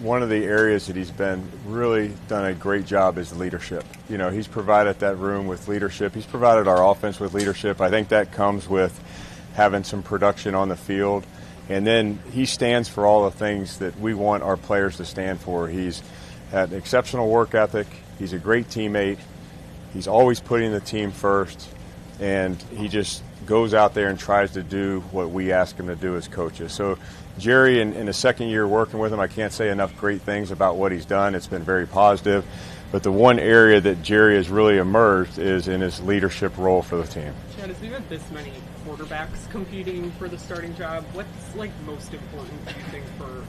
one of the areas that he's been really done a great job is leadership. You know, he's provided that room with leadership. He's provided our offense with leadership. I think that comes with having some production on the field. And then he stands for all the things that we want our players to stand for. He's had an exceptional work ethic. He's a great teammate. He's always putting the team first. And he just goes out there and tries to do what we ask him to do as coaches. So Jerry, in the second year working with him, I can't say enough great things about what he's done. It's been very positive. But the one area that Jerry has really emerged is in his leadership role for the team. Chad, as we've had this many quarterbacks competing for the starting job, what's most important, do you think, for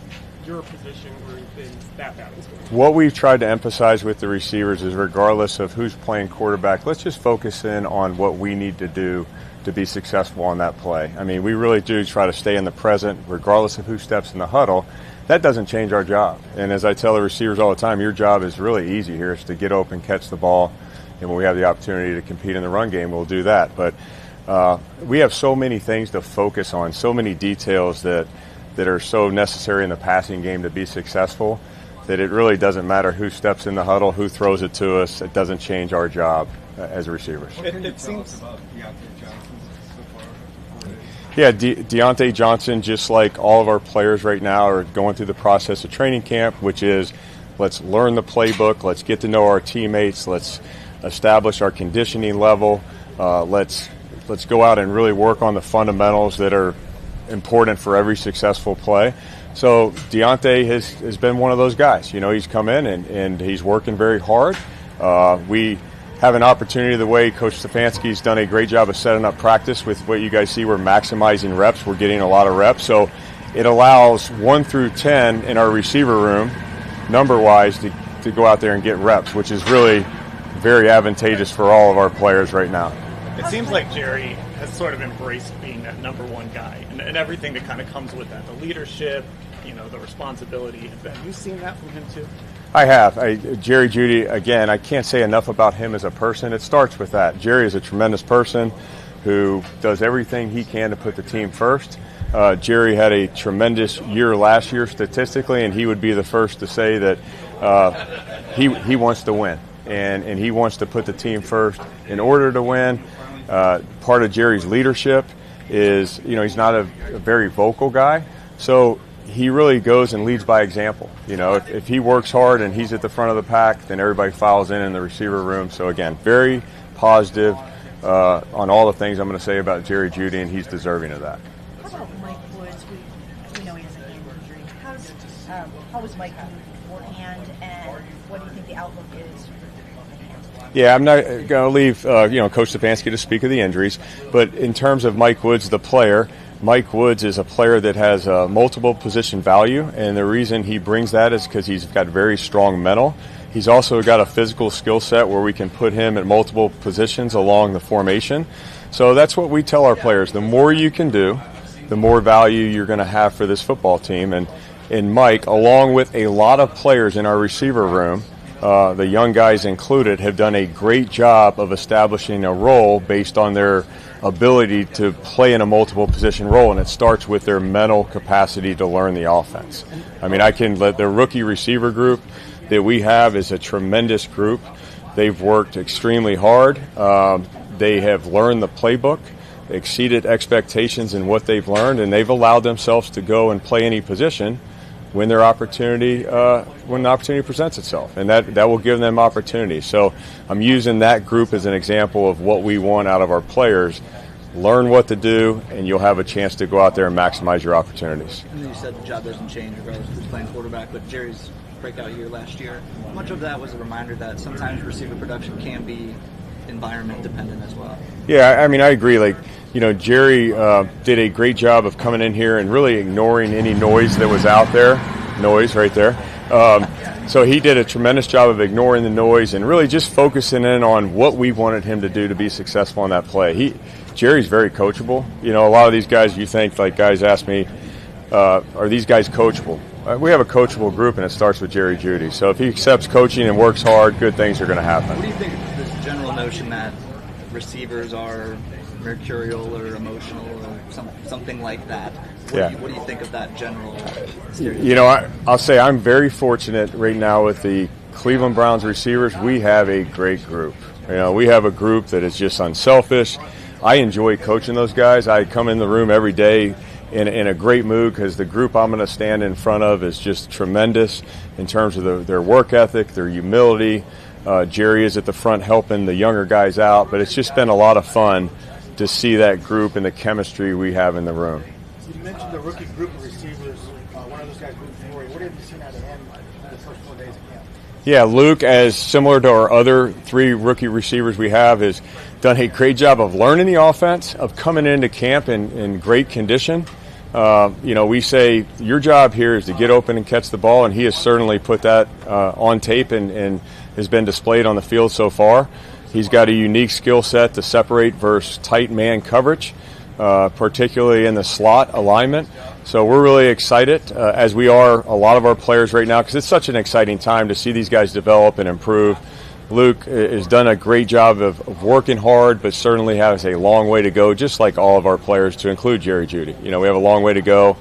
your position group in that battle's going on? What we've tried to emphasize with the receivers is regardless of who's playing quarterback, let's just focus in on what we need to do to be successful on that play. I mean, we really do try to stay in the present regardless of who steps in the huddle. That doesn't change our job. And as I tell the receivers all the time, your job is really easy here. It's to get open, catch the ball, and when we have the opportunity to compete in the run game, we'll do that. But we have so many things to focus on, so many details that are so necessary in the passing game to be successful, that it really doesn't matter who steps in the huddle, who throws it to us. It doesn't change our job as receivers. It seems Yeah, Deontay Johnson, just like all of our players right now, are going through the process of training camp, which is let's learn the playbook, let's get to know our teammates, let's establish our conditioning level, let's go out and really work on the fundamentals that are important for every successful play. So Deontay has been one of those guys. You know, he's come in and he's working very hard. We have an opportunity, the way Coach Stefanski's done a great job of setting up practice with what you guys see. We're maximizing reps. We're getting a lot of reps. So it allows 1 through 10 in our receiver room, number-wise, to go out there and get reps, which is really very advantageous for all of our players right now. It seems like Jerry has sort of embraced being that number one guy and everything that kind of comes with that, the leadership, you know, the responsibility. Have you seen that from him too? I have. Jerry Jeudy, again, I can't say enough about him as a person. It starts with that. Jerry is a tremendous person who does everything he can to put the team first. Jerry had a tremendous year last year statistically, and he would be the first to say that he wants to win, and he wants to put the team first in order to win. Part of Jerry's leadership is, you know, he's not a very vocal guy, so he really goes and leads by example. You know, if he works hard and he's at the front of the pack, then everybody files in the receiver room. So again, very positive on all the things I'm going to say about Jerry Jeudy, and he's deserving of that. How about Mike Woods? We know he has a hand injury. How was Mike beforehand, and what do you think the outlook is for the hand? Yeah, I'm not going to leave Coach Stefanski to speak of the injuries, but in terms of Mike Woods, the player, Mike Woods is a player that has multiple position value, and the reason he brings that is because he's got very strong mental. He's also got a physical skill set where we can put him at multiple positions along the formation. So that's what we tell our players. The more you can do, the more value you're going to have for this football team. And Mike, along with a lot of players in our receiver room, the young guys included, have done a great job of establishing a role based on their ability to play in a multiple position role, and it starts with their mental capacity to learn the offense. I mean, the rookie receiver group that we have is a tremendous group. They've worked extremely hard. They have learned the playbook, exceeded expectations in what they've learned, and they've allowed themselves to go and play any position when the opportunity presents itself, and that will give them opportunity. So I'm using that group as an example of what we want out of our players. Learn what to do, and you'll have a chance to go out there and maximize your opportunities. And you said the job doesn't change regardless of who's playing quarterback, but Jerry's breakout year last year, much of that was a reminder that sometimes receiver production can be environment dependent as well. Yeah, I mean, I agree. Jerry did a great job of coming in here and really ignoring any noise that was out there. Noise right there. So he did a tremendous job of ignoring the noise and really just focusing in on what we wanted him to do to be successful in that play. Jerry's very coachable. You know, a lot of these guys, you think, like guys ask me, are these guys coachable? We have a coachable group, and it starts with Jerry Jeudy. So if he accepts coaching and works hard, good things are going to happen. What do you think of this general notion that receivers are mercurial or emotional or something like that. What do you think of that general stereotype? You know, I'll say I'm very fortunate right now with the Cleveland Browns receivers. We have a great group. You know, we have a group that is just unselfish. I enjoy coaching those guys. I come in the room every day in a great mood because the group I'm going to stand in front of is just tremendous in terms of their work ethic, their humility. Jerry is at the front helping the younger guys out, but it's just been a lot of fun to see that group and the chemistry we have in the room. You mentioned the rookie group of receivers. One of those guys, Luke Flory. What have you seen out of him in the first 4 days of camp? Yeah, Luke, as similar to our other 3 rookie receivers we have, has done a great job of learning the offense, of coming into camp in great condition. You know, we say your job here is to get open and catch the ball, and he has certainly put that on tape and has been displayed on the field so far. He's got a unique skill set to separate versus tight man coverage, particularly in the slot alignment. So we're really excited, as we are a lot of our players right now, because it's such an exciting time to see these guys develop and improve. Luke has done a great job of working hard, but certainly has a long way to go, just like all of our players, to include Jerry Jeudy. You know, we have a long way to go.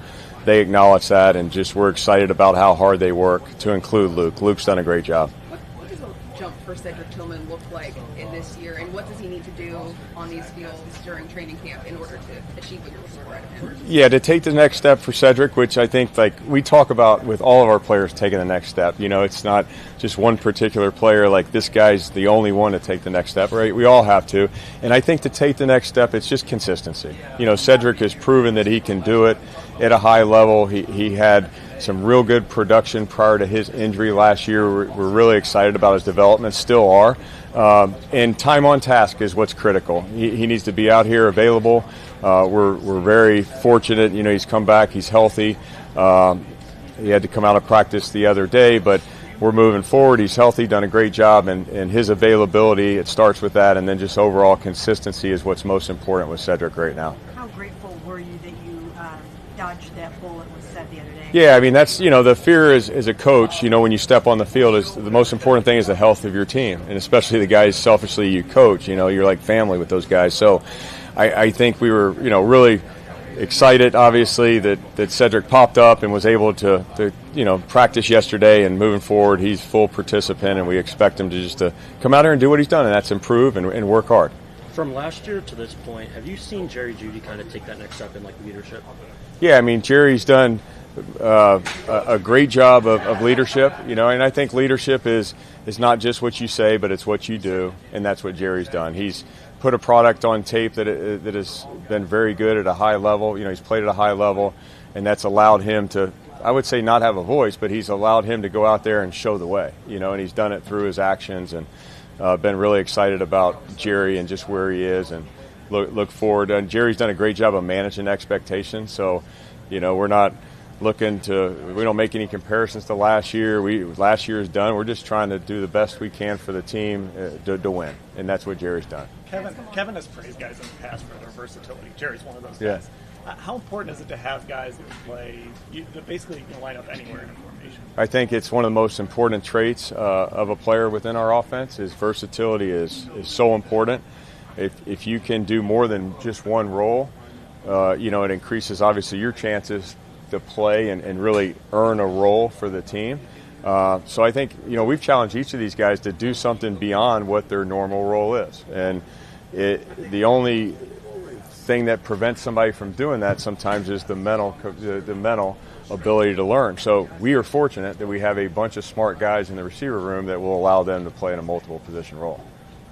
They acknowledge that, and just we're excited about how hard they work to include Luke. Luke's done a great job. What does a jump for Cedric Tillman look like in this year, and what does he need to do on these fields during training camp in order to achieve what you're looking for out of him? Yeah, to take the next step for Cedric, which I think, like we talk about with all of our players taking the next step. You know, it's not just one particular player, like this guy's the only one to take the next step, right? We all have to. And I think to take the next step, it's just consistency. You know, Cedric has proven that he can do it at a high level. He had some real good production prior to his injury last year. We're really excited about his development, still are. And time on task is what's critical. He needs to be out here available. We're very fortunate. You know, he's come back. He's healthy. He had to come out of practice the other day, but we're moving forward. He's healthy, done a great job, and his availability, it starts with that, and then just overall consistency is what's most important with Cedric right now. How grateful were you that you dodged that bullet was said the other day? Yeah, I mean, that's, you know, the fear as a coach, you know, when you step on the field, is the most important thing is the health of your team, and especially the guys selfishly you coach. You know, you're like family with those guys. So I think we were, you know, really excited, obviously, that Cedric popped up and was able to you know, practice yesterday, and moving forward, he's full participant, and we expect him to come out here and do what he's done, and that's improve and work hard. From last year to this point, have you seen Jerry Jeudy kind of take that next step in like leadership? Yeah, I mean, Jerry's done a great job of leadership, you know, and I think leadership is not just what you say, but it's what you do, and that's what Jerry's done. He's put a product on tape that has been very good at a high level. You know, he's played at a high level, and that's allowed him to, I would say, not have a voice, but he's allowed him to go out there and show the way, you know, and he's done it through his actions, and been really excited about Jerry and just where he is, and look forward. And Jerry's done a great job of managing expectations, so, you know, we're not looking to, we don't make any comparisons to last year. Last year is done. We're just trying to do the best we can for the team to win, and that's what Jerry's done. Kevin has praised guys in the past for their versatility. Jerry's one of those guys. How important is it to have guys that play, that basically can line up anywhere in a formation? I think it's one of the most important traits of a player within our offense. Is versatility is so important. If you can do more than just one role, you know, it increases obviously your chances to play and really earn a role for the team. So I think, you know, we've challenged each of these guys to do something beyond what their normal role is. And the only thing that prevents somebody from doing that sometimes is the mental ability to learn. So we are fortunate that we have a bunch of smart guys in the receiver room that will allow them to play in a multiple position role.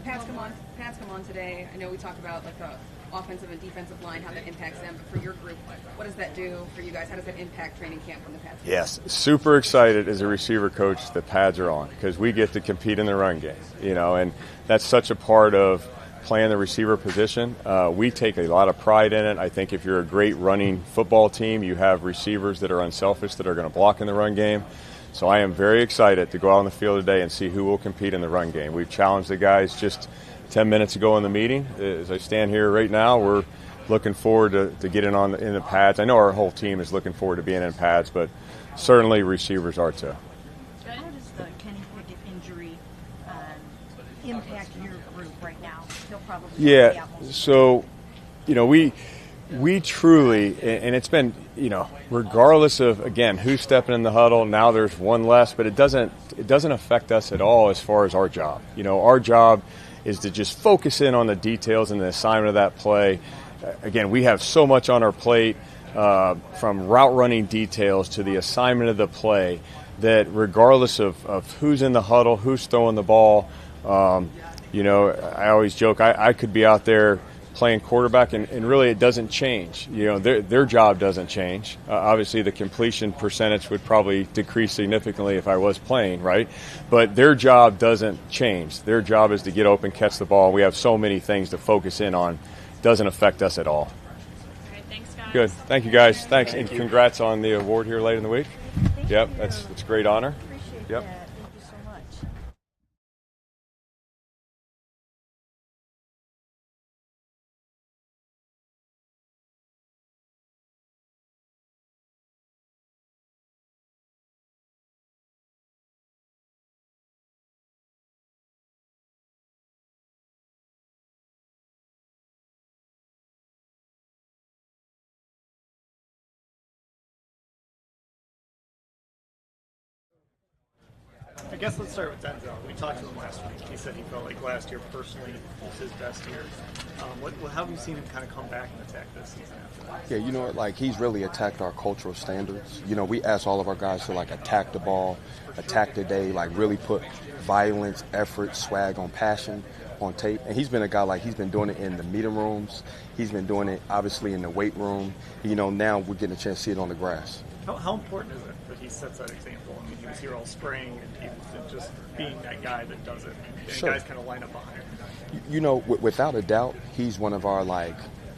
Pat's come on today. I know we talk about like the offensive and defensive line, how that impacts them, but for your group, what does that do for you guys? How does that impact training camp when the pads? Yes, super excited as a receiver coach that pads are on, because we get to compete in the run game, you know, and that's such a part of playing the receiver position. We take a lot of pride in it. I think if you're a great running football team, you have receivers that are unselfish, that are going to block in the run game. So I am very excited to go out on the field today and see who will compete in the run game. We've challenged the guys just 10 minutes ago in the meeting. As I stand here right now, we're looking forward to getting in the pads. I know our whole team is looking forward to being in pads, but certainly receivers are too. How does the Kenny Pickett injury impact your group right now? He'll probably Yeah, so we truly, and it's been, regardless of, again, who's stepping in the huddle, now there's one less, but it doesn't affect us at all as far as our job. Our job is to just focus in on the details and the assignment of that play. Again, we have so much on our plate, from route running details to the assignment of the play, that regardless of who's in the huddle, who's throwing the ball, I always joke, I could be out there playing quarterback, and really it doesn't change. Their job doesn't change. Obviously, the completion percentage would probably decrease significantly if I was playing, right? But their job doesn't change. Their job is to get open, catch the ball. We have so many things to focus in on. Doesn't affect us at all. All right, thanks, guys. Good. Thank you, guys. Thanks, and congrats on the award here late in the week. Yep, it's a great honor. Appreciate Yep. that. Thank you so much. I guess let's start with Denzel. We talked to him last week. He said he felt like last year personally was his best year. How have you seen him kind of come back and attack this season after that? Yeah, he's really attacked our cultural standards. We ask all of our guys to attack the ball, attack the day, really put violence, effort, swag on passion on tape. And he's been a guy he's been doing it in the meeting rooms. He's been doing it obviously in the weight room. Now we're getting a chance to see it on the grass. How important is it that he sets that example? I mean, he was here all spring, and he was just being that guy that does it. And Sure. guys kind of line up behind him. Without a doubt, he's one of our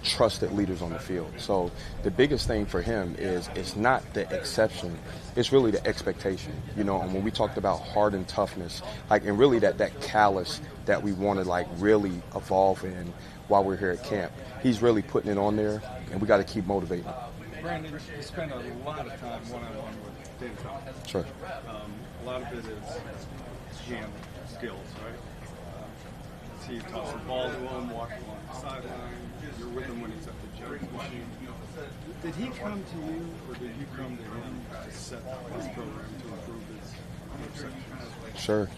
trusted leaders on the field. So the biggest thing for him is it's not the exception, it's really the expectation. And when we talked about heart and toughness, and really that callous that we want to really evolve in while we're here at camp, he's really putting it on there, and we got to keep motivating him. Brandon, you spend a lot of time one-on-one with Denzel. Sure. A lot of it is jam skills, right? See you toss the ball to him, walk along the sideline. You're with him when he's at the jump machine. Did he come to you, or did you come to him to set his program to improve his interceptions? Sure.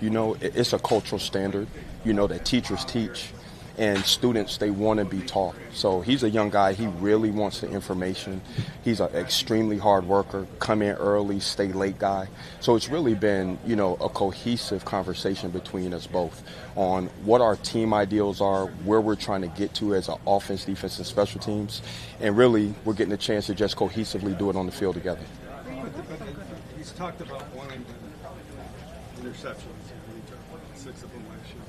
It's a cultural standard, that teachers teach. And students, they want to be taught. So he's a young guy. He really wants the information. He's an extremely hard worker, come in early, stay late guy. So it's really been, a cohesive conversation between us both on what our team ideals are, where we're trying to get to as an offense, defense, and special teams. And really, we're getting a chance to just cohesively do it on the field together. But he's talked about wanting interceptions. He took 6 of them last year.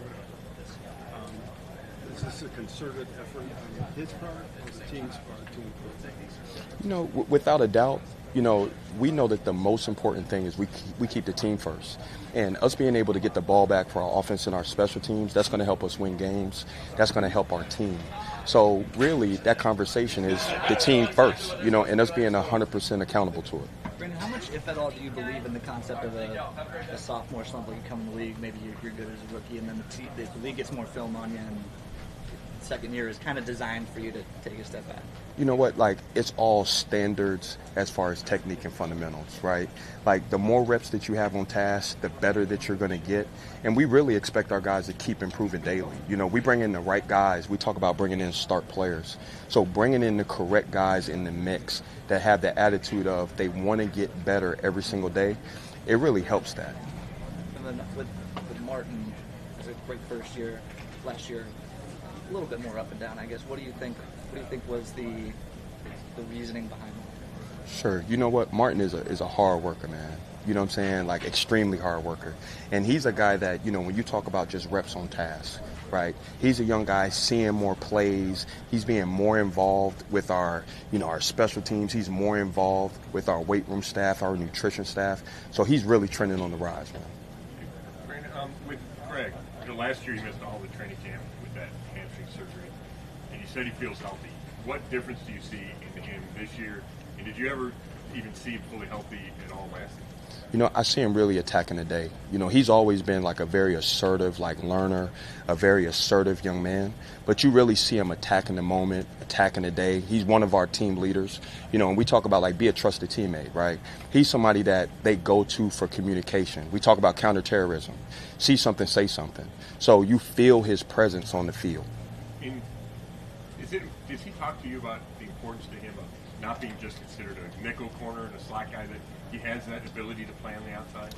Is this a concerted effort on his part or the team's part to improve? Without a doubt, we know that the most important thing is we keep the team first. And us being able to get the ball back for our offense and our special teams, that's going to help us win games. That's going to help our team. So really, that conversation is the team first, and us being 100% accountable to it. Brandon, how much, if at all, do you believe in the concept of a sophomore slump, like you come in the league, maybe you're good as a rookie, and then the league gets more film on you, and second year is kind of designed for you to take a step back? You know what, it's all standards as far as technique and fundamentals, right? The more reps that you have on task, the better that you're going to get. And we really expect our guys to keep improving daily. We bring in the right guys. We talk about bringing in start players. So bringing in the correct guys in the mix that have the attitude of they want to get better every single day, it really helps that. And then with Martin, it was a great first year. Last year, a little bit more up and down, I guess. What do you think was the reasoning behind it? Sure. You know what? Martin is a hard worker, man. You know what I'm saying? Extremely hard worker. And he's a guy that, when you talk about just reps on task, right? He's a young guy seeing more plays. He's being more involved with our special teams. He's more involved with our weight room staff, our nutrition staff. So he's really trending on the rise, man. Brandon, with Greg, last year he missed all the training camp with that hamstring surgery, and you said he feels healthy. What difference do you see in him this year? And did you ever even see him fully healthy at all last year? I see him really attacking the day. He's always been like a very assertive, like learner, a very assertive young man. But you really see him attacking the moment, attacking the day. He's one of our team leaders. And we talk about like be a trusted teammate, right? He's somebody that they go to for communication. We talk about counterterrorism. See something, say something. So you feel his presence on the field. Does he talk to you about the importance to him of not being just considered a nickel corner and a slot guy, that he has that ability to play on the outside?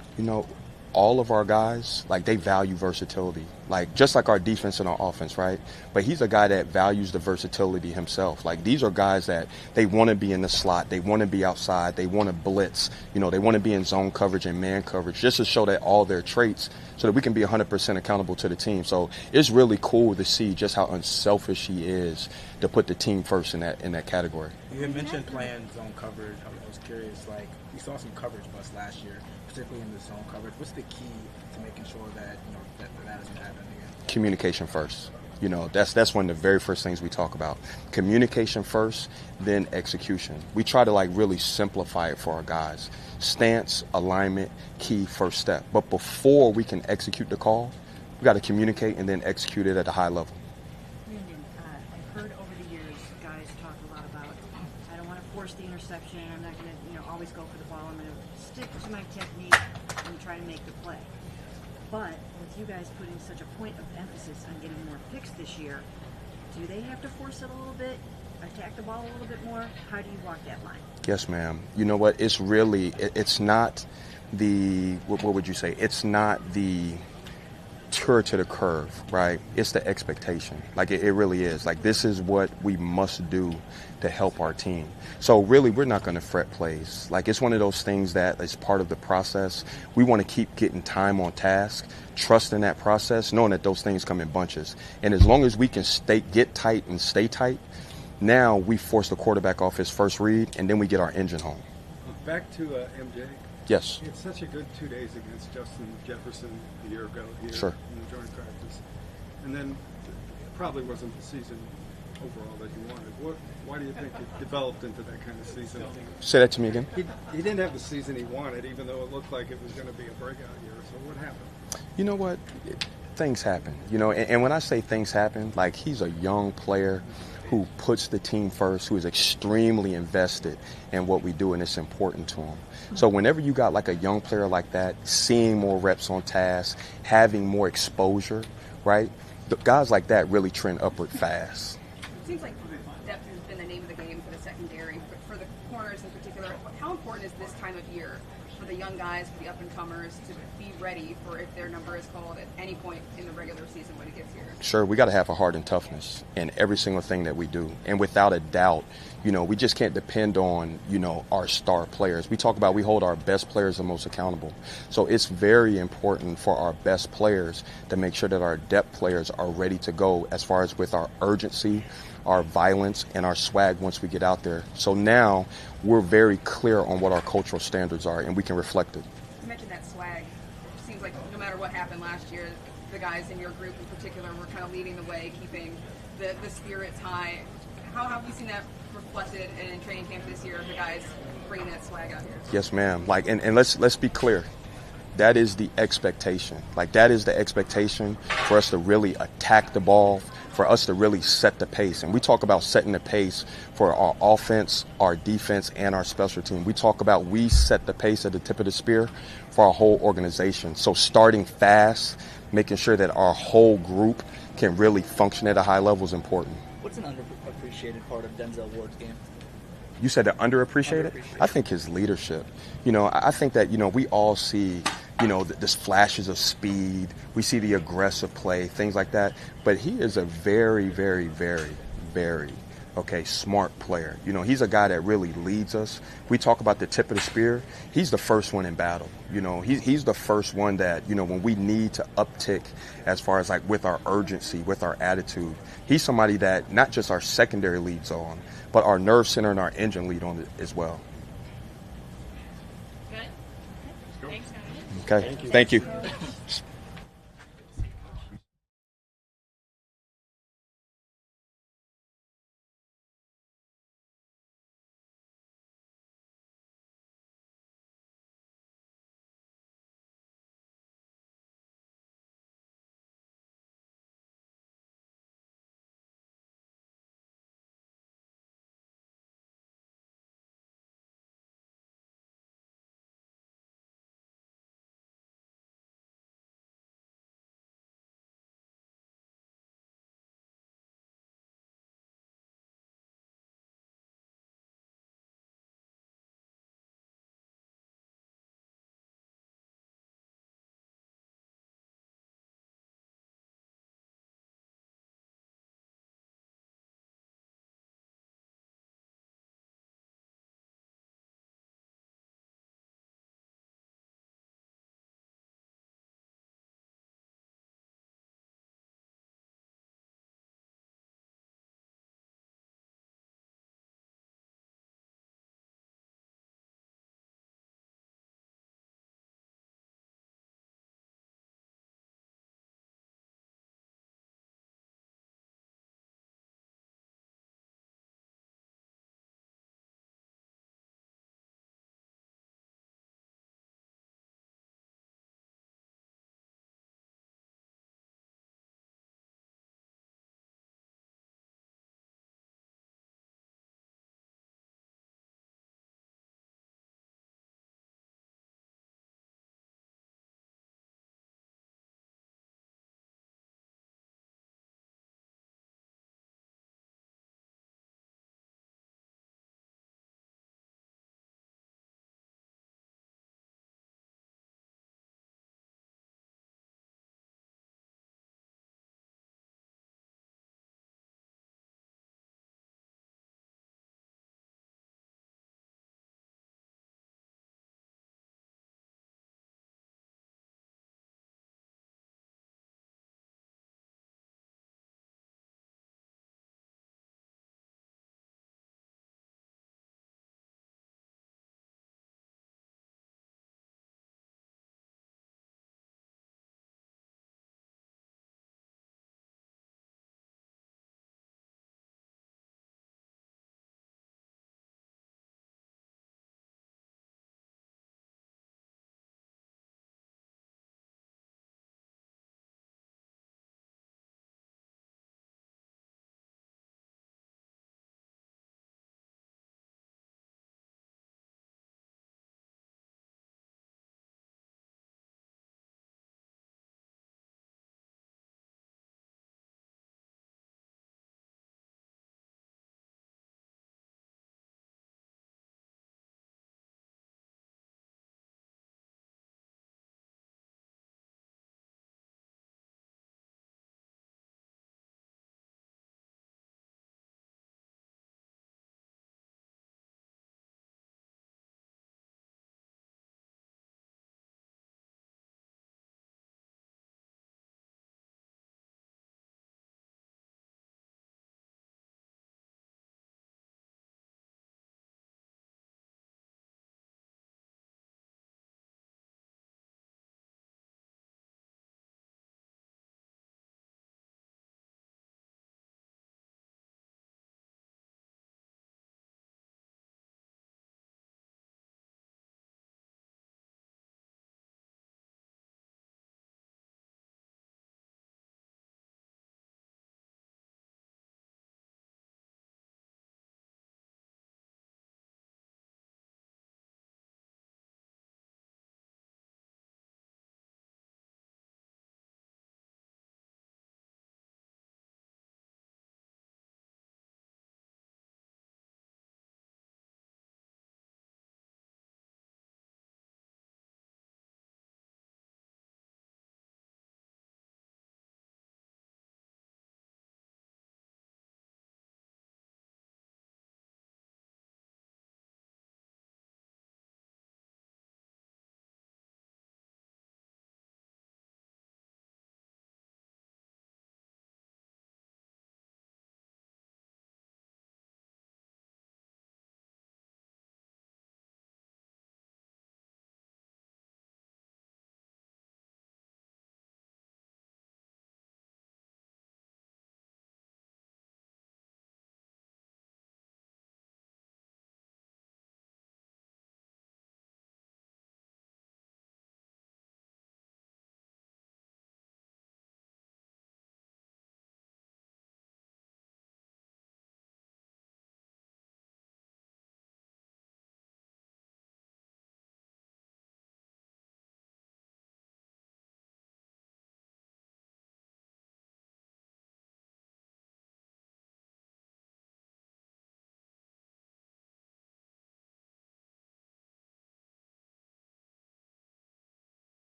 All of our guys, like, they value versatility, like just like our defense and our offense, right? But he's a guy that values the versatility himself. Like, these are guys that they want to be in the slot, they want to be outside, they want to blitz, they want to be in zone coverage and man coverage, just to show that all their traits, so that we can be 100% accountable to the team. So it's really cool to see just how unselfish he is to put the team first in that category. You had mentioned playing zone coverage. I was curious, like, we saw some coverage busts last year, particularly in the zone coverage. What's the key to making sure that that doesn't happen again? Communication first. That's one of the very first things we talk about. Communication first, then execution. We try to like really simplify it for our guys. Stance, alignment, key, first step. But before we can execute the call, we got to communicate and then execute it at a high level. Brandon, I've heard over the years guys talk a lot about, I don't want to force the interception, I'm not going to always go for the ball, I'm going to stick to my technique and try to make the play. But with you guys putting such a point of emphasis on getting more picks this year, do they have to force it a little bit, attack the ball a little bit more? How do you walk that line? Yes, ma'am. You know what? It's really, it's not the, what would you say? It's not the tour to the curve, right? It's the expectation. Like, it really is. Like, this is what we must do to help our team. So really, we're not going to fret plays. Like, it's one of those things that is part of the process. We want to keep getting time on task, trust in that process, knowing that those things come in bunches. And as long as we can get tight and stay tight, now we force the quarterback off his first read, and then we get our engine home. Back to MJ. Yes. He had such a good 2 days against Justin Jefferson a year ago here Sure. in the joint practice. And then it probably wasn't the season overall that you wanted. Why do you think it developed into that kind of season? Say that to me again. He didn't have the season he wanted, even though it looked like it was going to be a breakout year. So what happened? You know what? Things happen. And when I say things happen, like, he's a young player who puts the team first, who is extremely invested in what we do, and it's important to him. So whenever you got like a young player like that, seeing more reps on task, having more exposure, right? The guys like that really trend upward fast. It seems like depth has been the name of the game for the secondary, but for the corners in particular, how important is this time of year for the young guys, for the up-and-comers, to be ready for if their number is called at any point in the regular season when it gets here? Sure, we got to have a heart and toughness in every single thing that we do. And without a doubt, we just can't depend on, our star players. We talk about we hold our best players the most accountable. So it's very important for our best players to make sure that our depth players are ready to go as far as with our urgency, our violence, and our swag once we get out there. So now we're very clear on what our cultural standards are, and we can reflect it. You mentioned that swag. It seems like no matter what happened last year, the guys in your group in particular were kind of leading the way, keeping the spirits high. How have you seen that reflected in training camp this year, the guys bringing that swag out here? Yes, ma'am. Like, and let's be clear. That is the expectation. Like, that is the expectation for us to really attack the ball, for us to really set the pace. And we talk about setting the pace for our offense, our defense, and our special team. We talk about we set the pace at the tip of the spear for our whole organization. So starting fast, making sure that our whole group can really function at a high level is important. What's an underappreciated part of Denzel Ward's game? You said they're underappreciated? I think his leadership. I think that, we all see, this flashes of speed. We see the aggressive play, things like that. But he is a very, very, very, very, smart player. He's a guy that really leads us. We talk about the tip of the spear. He's the first one in battle. He's the first one that, when we need to uptick as far as like with our urgency, with our attitude, he's somebody that not just our secondary leads on, but our nerve center and our engine lead on it as well. Good. Thanks, guys. Okay. Thank you.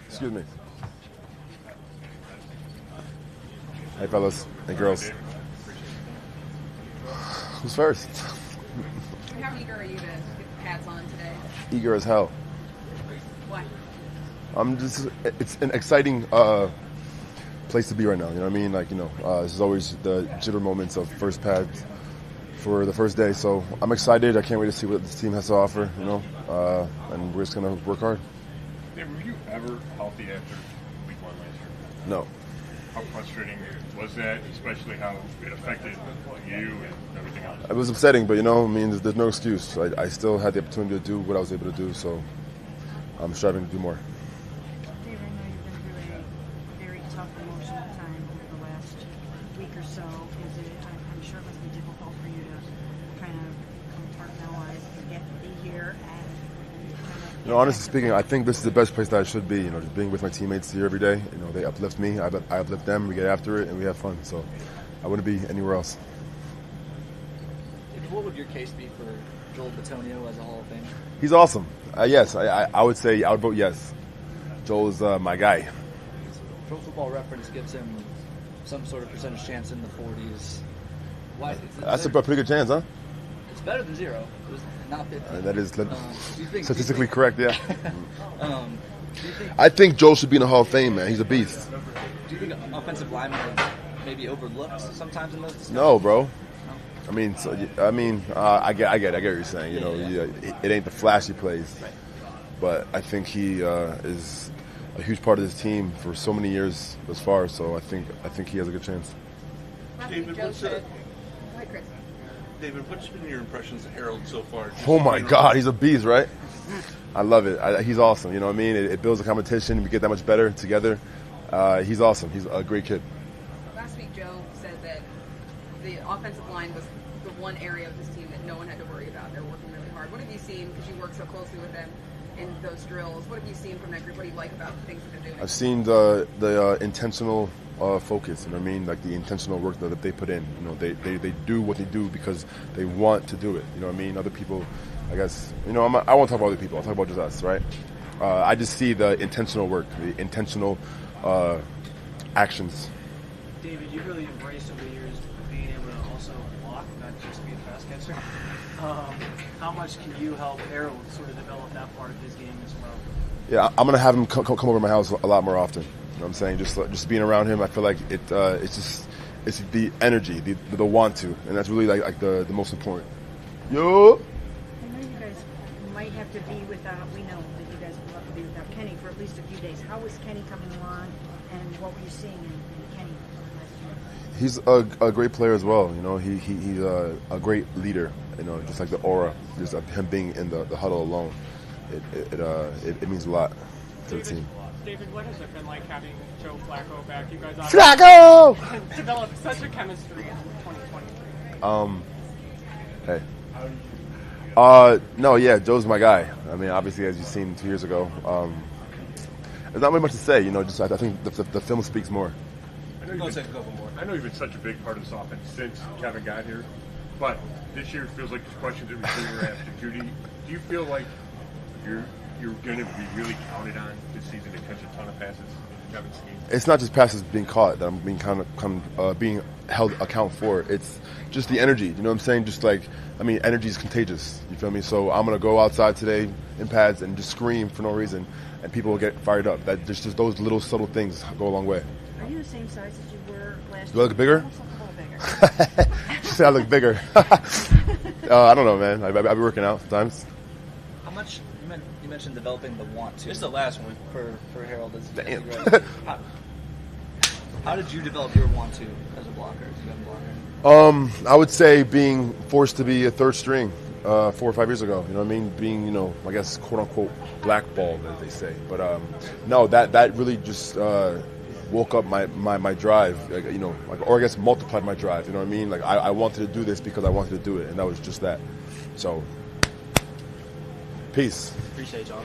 Excuse me. Hey, fellas and girls. Who's first? How eager are you to get the pads on today? Eager as hell. Why? It's an exciting place to be right now. You know what I mean? Like, there's always the jitter moments of first pads for the first day. So I'm excited. I can't wait to see what this team has to offer, and we're just going to work hard. Dave, were you ever healthy after week 1 last year? No. How frustrating was that, especially how it affected you and everything else? It was upsetting, but there's no excuse. I still had the opportunity to do what I was able to do, so I'm striving to do more. Dave, I know you've been through a very tough emotional time over the last week or so. I'm sure it must be difficult for you to kind of compartmentalize and be here and honestly speaking, I think this is the best place that I should be. Just being with my teammates here every day. They uplift me, I uplift them. We get after it, and we have fun. So I wouldn't be anywhere else. What would your case be for Joel Bitonio as a Hall of Famer? He's awesome. Yes, I would say I would vote yes. Joel's my guy. Pro Football Reference gives him some sort of percentage chance in the 40s. Why? That's a pretty good chance, huh? It's better than 0. It was not 50. That is statistically correct. correct, yeah. I think Joel should be in the Hall of Fame, man. He's a beast. Do you think offensive linemen are maybe overlooked sometimes in those discussions? No, bro. I get what you're saying. It ain't the flashy plays, but I think he is a huge part of this team for so many years thus far. So I think he has a good chance. David, what's been your impressions of Harold so far? Oh my God, he's a beast, right? I love it. He's awesome. You know what I mean? It builds a competition. We get that much better together. He's awesome. He's a great kid. Last week, Joe said that the offensive line was the one area of this team that no one had to worry about. They're working really hard. What have you seen, because you work so closely with them in those drills, what have you seen from that group? What do you like about the things that they're doing? I've seen the intentional focus, you know what I mean? Like the intentional work that they put in. They do what they do because they want to do it. You know what I mean? Other people, I guess, I won't talk about other people. I'll talk about just us, right? I just see the intentional work, the intentional actions. David, you've really embraced over the years being able to also block, not just be a pass catcher. How much can you help Harold sort of develop that part of his game as well? Yeah, I'm gonna have him come over to my house a lot more often. You know what I'm saying? Just being around him, I feel like it's the energy, the want to, and that's really like the most important. Yo. I know you guys might have to be without. We know that you guys will have to be without Kenny for at least a few days. How was Kenny coming along, and what were you seeing in Kenny last year? He's a great player as well. He's a great leader. Just like the aura, just of him being in the huddle alone, it means a lot to the team. David, what has it been like having Joe Flacco back? You guys Flacco developed such a chemistry in 2023. Hey. No, yeah, Joe's my guy. I mean, obviously, as you've seen 2 years ago, there's not really much to say. I think the film speaks more. I know you've been such a big part of this offense since Kevin got here, but this year it feels like there's questions in receiver after Judy. Do you feel like you're going to be really counted on this season to catch a ton of passes in Kevin's scheme? It's not just passes being caught that I'm being being held account for. It's just the energy. You know what I'm saying? Just energy is contagious. You feel me? So I'm gonna go outside today in pads and just scream for no reason, and people will get fired up. That just those little subtle things go a long way. Are you the same size as you were last year? Do I look bigger? A little bigger. She said I look bigger. I don't know, man. I've been working out sometimes. How much? You mentioned developing the want to. This is the last one for Harold. Damn. How did you develop your want to as a blocker, as a young blocker? I would say being forced to be a third string 4 or 5 years ago. You know what I mean? Being, I guess, quote unquote blackballed, as they say. But no, that really just woke up my drive. Or I guess multiplied my drive. You know what I mean? Like I wanted to do this because I wanted to do it, and that was just that. So, peace. Appreciate y'all.